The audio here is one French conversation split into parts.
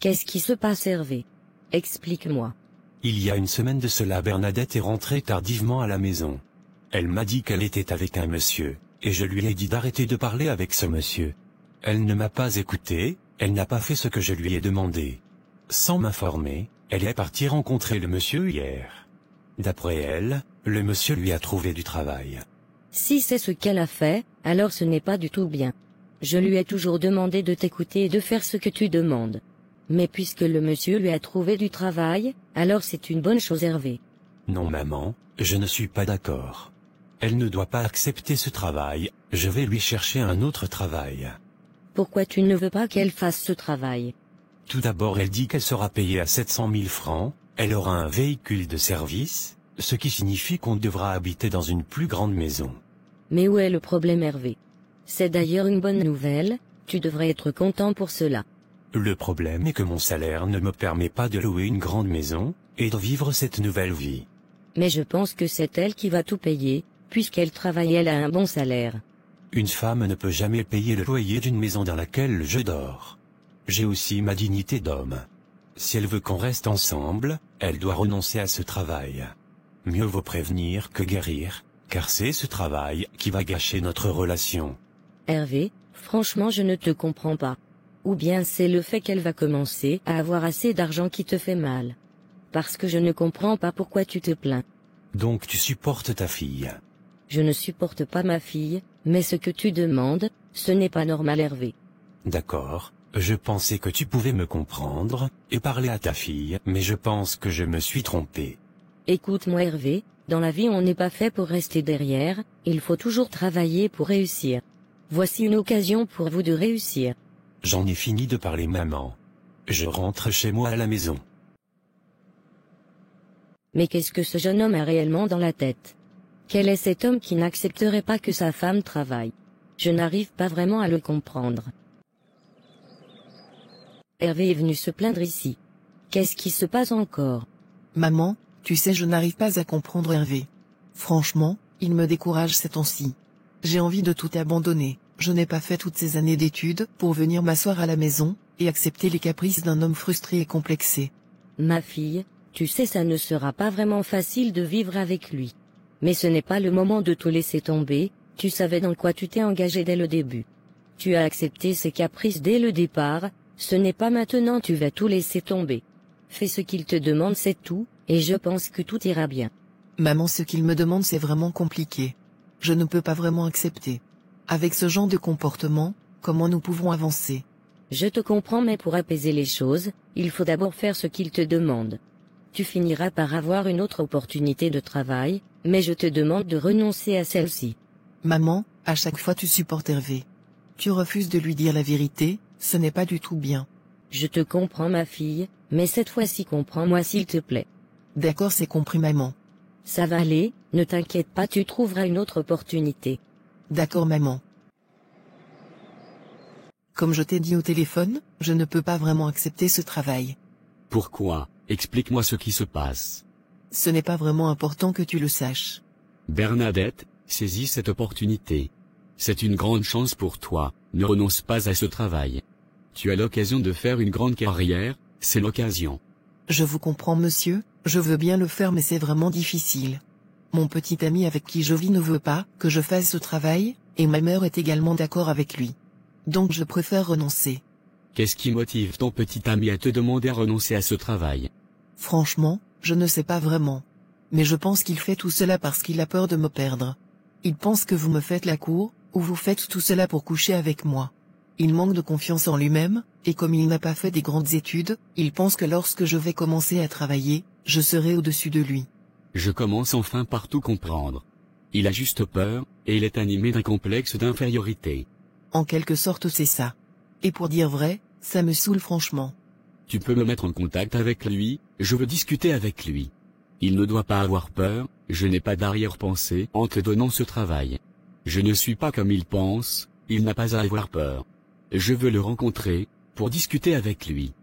Qu'est-ce qui se passe, Hervé? Explique-moi. Il y a une semaine de cela, Bernadette est rentrée tardivement à la maison. Elle m'a dit qu'elle était avec un monsieur, et je lui ai dit d'arrêter de parler avec ce monsieur. Elle ne m'a pas écouté, elle n'a pas fait ce que je lui ai demandé. Sans m'informer, elle est partie rencontrer le monsieur hier. D'après elle, le monsieur lui a trouvé du travail. Si c'est ce qu'elle a fait, alors ce n'est pas du tout bien. Je lui ai toujours demandé de t'écouter et de faire ce que tu demandes. Mais puisque le monsieur lui a trouvé du travail, alors c'est une bonne chose, Hervé. Non maman, je ne suis pas d'accord. Elle ne doit pas accepter ce travail, je vais lui chercher un autre travail. Pourquoi tu ne veux pas qu'elle fasse ce travail? Tout d'abord, elle dit qu'elle sera payée à 700 000 francs, elle aura un véhicule de service, ce qui signifie qu'on devra habiter dans une plus grande maison. Mais où est le problème, Hervé? C'est d'ailleurs une bonne nouvelle, tu devrais être content pour cela. Le problème est que mon salaire ne me permet pas de louer une grande maison, et de vivre cette nouvelle vie. Mais je pense que c'est elle qui va tout payer, puisqu'elle travaille, elle a un bon salaire. Une femme ne peut jamais payer le loyer d'une maison dans laquelle je dors. J'ai aussi ma dignité d'homme. Si elle veut qu'on reste ensemble, elle doit renoncer à ce travail. Mieux vaut prévenir que guérir, car c'est ce travail qui va gâcher notre relation. Hervé, franchement je ne te comprends pas. Ou bien c'est le fait qu'elle va commencer à avoir assez d'argent qui te fait mal. Parce que je ne comprends pas pourquoi tu te plains. Donc tu supportes ta fille? Je ne supporte pas ma fille, mais ce que tu demandes, ce n'est pas normal, Hervé. D'accord, je pensais que tu pouvais me comprendre, et parler à ta fille, mais je pense que je me suis trompé. Écoute-moi, Hervé, dans la vie on n'est pas fait pour rester derrière, il faut toujours travailler pour réussir. Voici une occasion pour vous de réussir. J'en ai fini de parler, maman. Je rentre chez moi à la maison. Mais qu'est-ce que ce jeune homme a réellement dans la tête? Quel est cet homme qui n'accepterait pas que sa femme travaille? Je n'arrive pas vraiment à le comprendre. Hervé est venu se plaindre ici. Qu'est-ce qui se passe encore? Maman, tu sais, je n'arrive pas à comprendre Hervé. Franchement, il me décourage ces temps-ci. J'ai envie de tout abandonner. Je n'ai pas fait toutes ces années d'études pour venir m'asseoir à la maison, et accepter les caprices d'un homme frustré et complexé. Ma fille, tu sais, ça ne sera pas vraiment facile de vivre avec lui. Mais ce n'est pas le moment de tout laisser tomber, tu savais dans quoi tu t'es engagé dès le début. Tu as accepté ses caprices dès le départ, ce n'est pas maintenant tu vas tout laisser tomber. Fais ce qu'il te demande, c'est tout, et je pense que tout ira bien. Maman, ce qu'il me demande c'est vraiment compliqué. Je ne peux pas vraiment accepter. Avec ce genre de comportement, comment nous pouvons avancer? Je te comprends, mais pour apaiser les choses, il faut d'abord faire ce qu'il te demande. Tu finiras par avoir une autre opportunité de travail, mais je te demande de renoncer à celle-ci. Maman, à chaque fois tu supportes Hervé. Tu refuses de lui dire la vérité, ce n'est pas du tout bien. Je te comprends, ma fille, mais cette fois-ci comprends-moi s'il te plaît. D'accord, c'est compris, maman. Ça va aller, ne t'inquiète pas, tu trouveras une autre opportunité. D'accord, maman. Comme je t'ai dit au téléphone, je ne peux pas vraiment accepter ce travail. Pourquoi? Explique-moi ce qui se passe. Ce n'est pas vraiment important que tu le saches. Bernadette, saisis cette opportunité. C'est une grande chance pour toi, ne renonce pas à ce travail. Tu as l'occasion de faire une grande carrière, c'est l'occasion. Je vous comprends, monsieur, je veux bien le faire, mais c'est vraiment difficile. Mon petit ami avec qui je vis ne veut pas que je fasse ce travail, et ma mère est également d'accord avec lui. Donc je préfère renoncer. Qu'est-ce qui motive ton petit ami à te demander à renoncer à ce travail? Franchement, je ne sais pas vraiment. Mais je pense qu'il fait tout cela parce qu'il a peur de me perdre. Il pense que vous me faites la cour, ou vous faites tout cela pour coucher avec moi. Il manque de confiance en lui-même, et comme il n'a pas fait des grandes études, il pense que lorsque je vais commencer à travailler, je serai au-dessus de lui. Je commence enfin par tout comprendre. Il a juste peur, et il est animé d'un complexe d'infériorité. En quelque sorte c'est ça. Et pour dire vrai, ça me saoule franchement. Tu peux me mettre en contact avec lui, je veux discuter avec lui. Il ne doit pas avoir peur, je n'ai pas d'arrière-pensée en te donnant ce travail. Je ne suis pas comme il pense, il n'a pas à avoir peur. Je veux le rencontrer, pour discuter avec lui.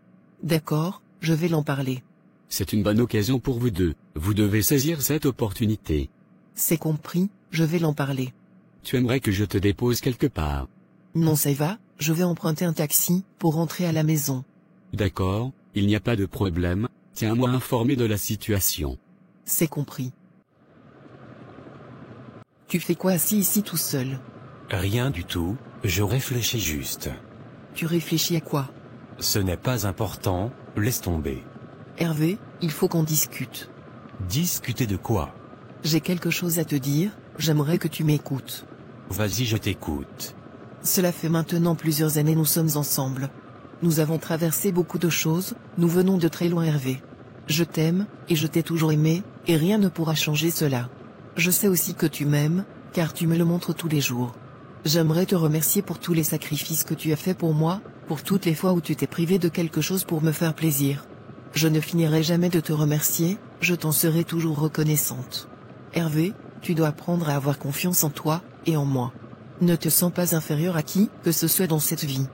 D'accord, je vais l'en parler. C'est une bonne occasion pour vous deux, vous devez saisir cette opportunité. C'est compris, je vais l'en parler. Tu aimerais que je te dépose quelque part? Non, ça va, je vais emprunter un taxi, pour rentrer à la maison. D'accord, il n'y a pas de problème, tiens-moi informé de la situation. C'est compris. Tu fais quoi assis ici tout seul? Rien du tout, je réfléchis juste. Tu réfléchis à quoi? Ce n'est pas important, laisse tomber. Hervé, il faut qu'on discute. Discuter de quoi? J'ai quelque chose à te dire, j'aimerais que tu m'écoutes. Vas-y, je t'écoute. Cela fait maintenant plusieurs années nous sommes ensemble. Nous avons traversé beaucoup de choses, nous venons de très loin Hervé. Je t'aime, et je t'ai toujours aimé, et rien ne pourra changer cela. Je sais aussi que tu m'aimes, car tu me le montres tous les jours. J'aimerais te remercier pour tous les sacrifices que tu as faits pour moi, pour toutes les fois où tu t'es privé de quelque chose pour me faire plaisir. Je ne finirai jamais de te remercier, je t'en serai toujours reconnaissante. Hervé, tu dois apprendre à avoir confiance en toi, et en moi. Ne te sens pas inférieur à qui que ce soit dans cette vie.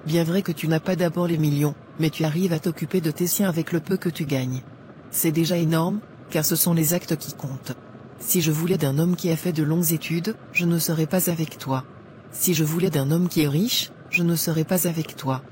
Bien vrai que tu n'as pas d'abord les millions, mais tu arrives à t'occuper de tes siens avec le peu que tu gagnes. C'est déjà énorme, car ce sont les actes qui comptent. Si je voulais d'un homme qui a fait de longues études, je ne serais pas avec toi. Si je voulais d'un homme qui est riche, je ne serais pas avec toi.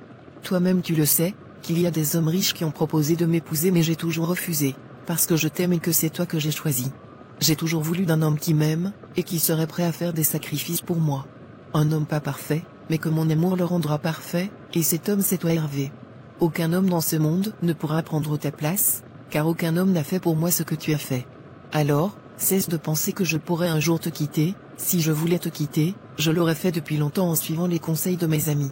Toi-même tu le sais, qu'il y a des hommes riches qui ont proposé de m'épouser mais j'ai toujours refusé, parce que je t'aime et que c'est toi que j'ai choisi. J'ai toujours voulu d'un homme qui m'aime, et qui serait prêt à faire des sacrifices pour moi. Un homme pas parfait, mais que mon amour le rendra parfait, et cet homme c'est toi Hervé. Aucun homme dans ce monde ne pourra prendre ta place, car aucun homme n'a fait pour moi ce que tu as fait. Alors, cesse de penser que je pourrais un jour te quitter, si je voulais te quitter, je l'aurais fait depuis longtemps en suivant les conseils de mes amis.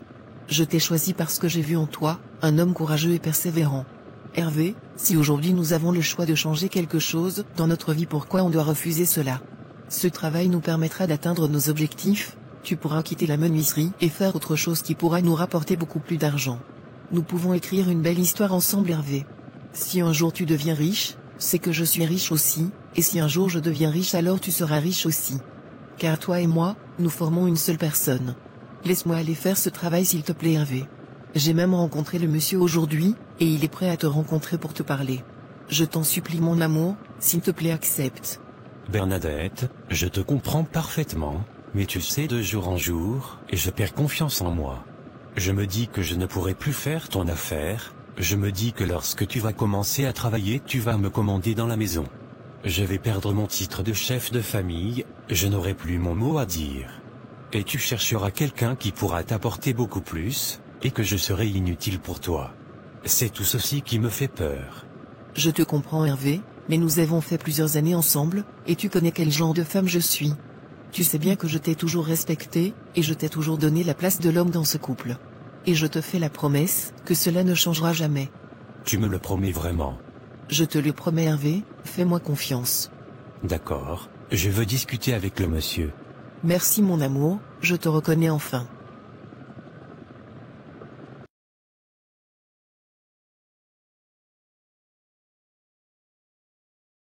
Je t'ai choisi parce que j'ai vu en toi, un homme courageux et persévérant. Hervé, si aujourd'hui nous avons le choix de changer quelque chose dans notre vie, pourquoi on doit refuser cela? Ce travail nous permettra d'atteindre nos objectifs, tu pourras quitter la menuiserie et faire autre chose qui pourra nous rapporter beaucoup plus d'argent. Nous pouvons écrire une belle histoire ensemble Hervé. Si un jour tu deviens riche, c'est que je suis riche aussi, et si un jour je deviens riche alors tu seras riche aussi. Car toi et moi, nous formons une seule personne. Laisse-moi aller faire ce travail s'il te plaît Hervé. J'ai même rencontré le monsieur aujourd'hui, et il est prêt à te rencontrer pour te parler. Je t'en supplie mon amour, s'il te plaît accepte. Bernadette, je te comprends parfaitement, mais tu sais de jour en jour, et je perds confiance en moi. Je me dis que je ne pourrai plus faire ton affaire, je me dis que lorsque tu vas commencer à travailler tu vas me commander dans la maison. Je vais perdre mon titre de chef de famille, je n'aurai plus mon mot à dire. Et tu chercheras quelqu'un qui pourra t'apporter beaucoup plus, et que je serai inutile pour toi. C'est tout ceci qui me fait peur. Je te comprends Hervé, mais nous avons fait plusieurs années ensemble, et tu connais quel genre de femme je suis. Tu sais bien que je t'ai toujours respecté, et je t'ai toujours donné la place de l'homme dans ce couple. Et je te fais la promesse, que cela ne changera jamais. Tu me le promets vraiment? Je te le promets Hervé, fais-moi confiance. D'accord, je veux discuter avec le monsieur. Merci mon amour, je te reconnais enfin.